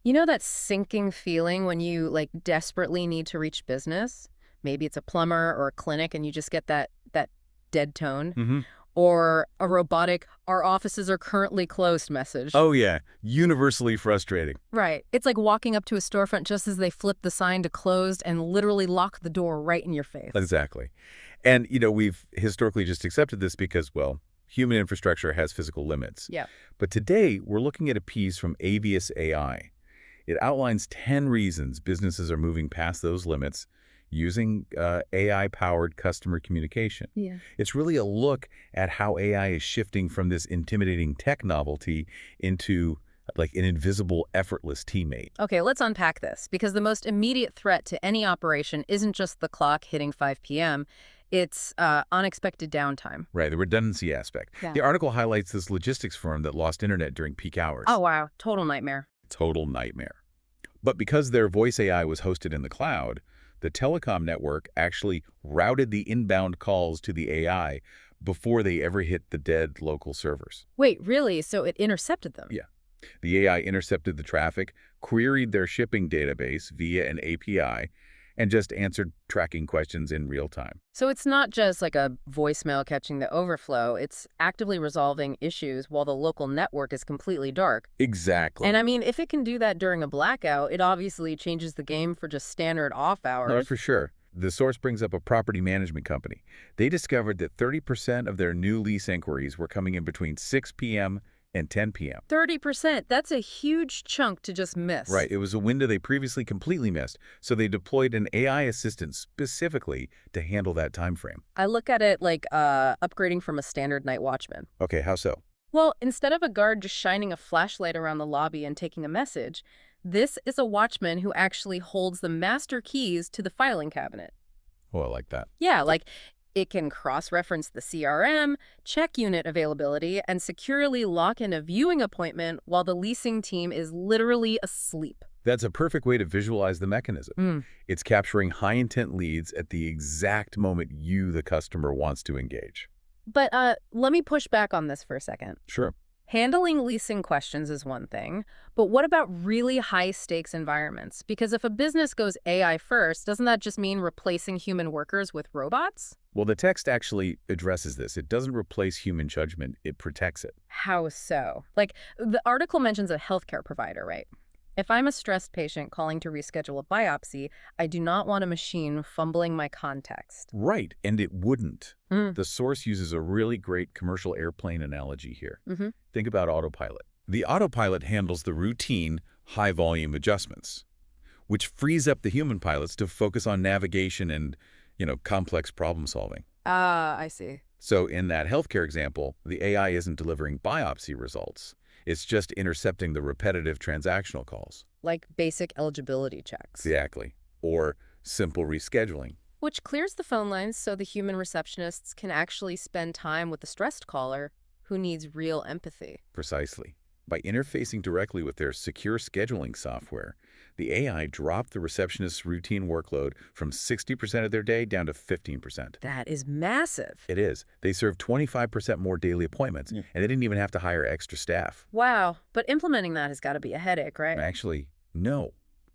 You know that sinking feeling when you desperately need to reach business? Maybe it's a plumber or a clinic and you just get that dead tone. Hmm. Or a robotic, our offices are currently closed message. Oh, yeah. Universally frustrating. Right. It's like walking up to a storefront just as they flip the sign to closed and literally lock the door right in your face. Exactly. And, we've historically just accepted this because, well, human infrastructure has physical limits. Yeah. But today, we're looking at a piece from Avius AI. It outlines 10 reasons businesses are moving past those limits using AI-powered customer communication. Yeah. It's really a look at how AI is shifting from this intimidating tech novelty into like an invisible, effortless teammate. Okay, let's unpack this because the most immediate threat to any operation isn't just the clock hitting 5 p.m. It's unexpected downtime. Right, the redundancy aspect. Yeah. The article highlights this logistics firm that lost internet during peak hours. Oh, wow. Total nightmare. Total nightmare. But because their voice AI was hosted in the cloud, the telecom network actually routed the inbound calls to the AI before they ever hit the dead local servers. Wait, really? So it intercepted them? Yeah. The AI intercepted the traffic, queried their shipping database via an API, and just answered tracking questions in real time. So it's not just like a voicemail catching the overflow. It's actively resolving issues while the local network is completely dark. Exactly. And I mean, if it can do that during a blackout, it obviously changes the game for just standard off No, hours. for sure. The source brings up a property management company. They discovered that 30% of their new lease inquiries were coming in between 6 p.m. and 10 p.m. 30%, that's a huge chunk to just miss. Right, it was a window they previously completely missed, so they deployed an AI assistant specifically to handle that time frame. I look at it like upgrading from a standard night watchman. Okay, how so? Well, instead of a guard just shining a flashlight around the lobby and taking a message, this is a watchman who actually holds the master keys to the filing cabinet. Oh, I like that. Yeah, like it can cross-reference the CRM, check unit availability, and securely lock in a viewing appointment while the leasing team is literally asleep. That's a perfect way to visualize the mechanism. Mm. It's capturing high-intent leads at the exact moment you, the customer, wants to engage. But let me push back on this for a second. Sure. Handling leasing questions is one thing, but what about really high-stakes environments? Because if a business goes AI first, doesn't that just mean replacing human workers with robots? Well, the text actually addresses this. It doesn't replace human judgment, it protects it. How so? Like, the article mentions a healthcare provider, right? If I'm a stressed patient calling to reschedule a biopsy, I do not want a machine fumbling my context. Right, and it wouldn't. Mm. The source uses a really great commercial airplane analogy here. Mm-hmm. Think about autopilot. The autopilot handles the routine, high-volume adjustments, which frees up the human pilots to focus on navigation and, complex problem-solving. Ah, I see. So in that healthcare example, the AI isn't delivering biopsy results. It's just intercepting the repetitive transactional calls. Like basic eligibility checks. Exactly. Or simple rescheduling. Which clears the phone lines so the human receptionists can actually spend time with the stressed caller who needs real empathy. Precisely. By interfacing directly with their secure scheduling software, the AI dropped the receptionist's routine workload from 60% of their day down to 15%. That is massive. It is. They serve 25% more daily appointments, and they didn't even have to hire extra staff. Wow. But implementing that has got to be a headache, right? Actually, no.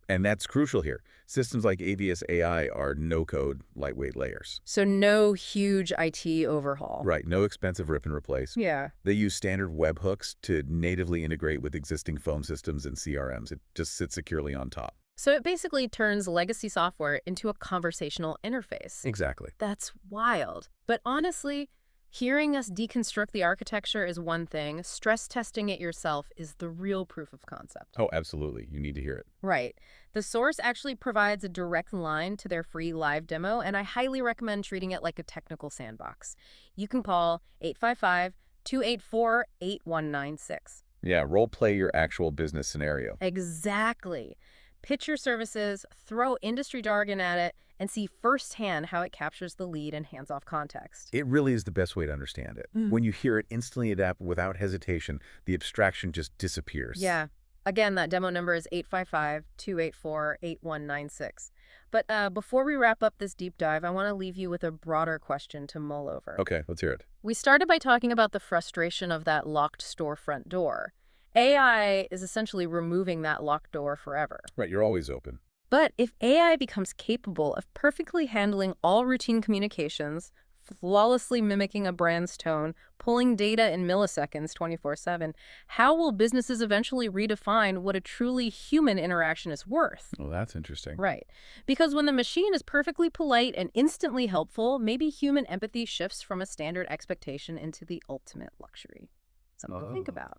And that's crucial here. Systems like Avius AI are no-code, lightweight layers. So no huge IT overhaul. Right, no expensive rip and replace. Yeah. They use standard webhooks to natively integrate with existing phone systems and CRMs. It just sits securely on top. So it basically turns legacy software into a conversational interface. Exactly. That's wild. But honestly, hearing us deconstruct the architecture is one thing. Stress testing it yourself is the real proof of concept. Oh, absolutely. You need to hear it. Right. The source actually provides a direct line to their free live demo, and I highly recommend treating it like a technical sandbox. You can call 855-284-8196. Yeah, role play your actual business scenario. Exactly. Pitch your services, throw industry jargon at it, and see firsthand how it captures the lead and hands-off context. It really is the best way to understand it. When you hear it instantly adapt without hesitation, the abstraction just disappears. Yeah. Again, that demo number is 855-284-8196. But before we wrap up this deep dive, I want to leave you with a broader question to mull over. Okay, let's hear it. We started by talking about the frustration of that locked storefront door. AI is essentially removing that locked door forever. Right, you're always open. But if AI becomes capable of perfectly handling all routine communications, flawlessly mimicking a brand's tone, pulling data in milliseconds 24/7, how will businesses eventually redefine what a truly human interaction is worth? Well, that's interesting. Right. Because when the machine is perfectly polite and instantly helpful, maybe human empathy shifts from a standard expectation into the ultimate luxury. Something to think Oh. about.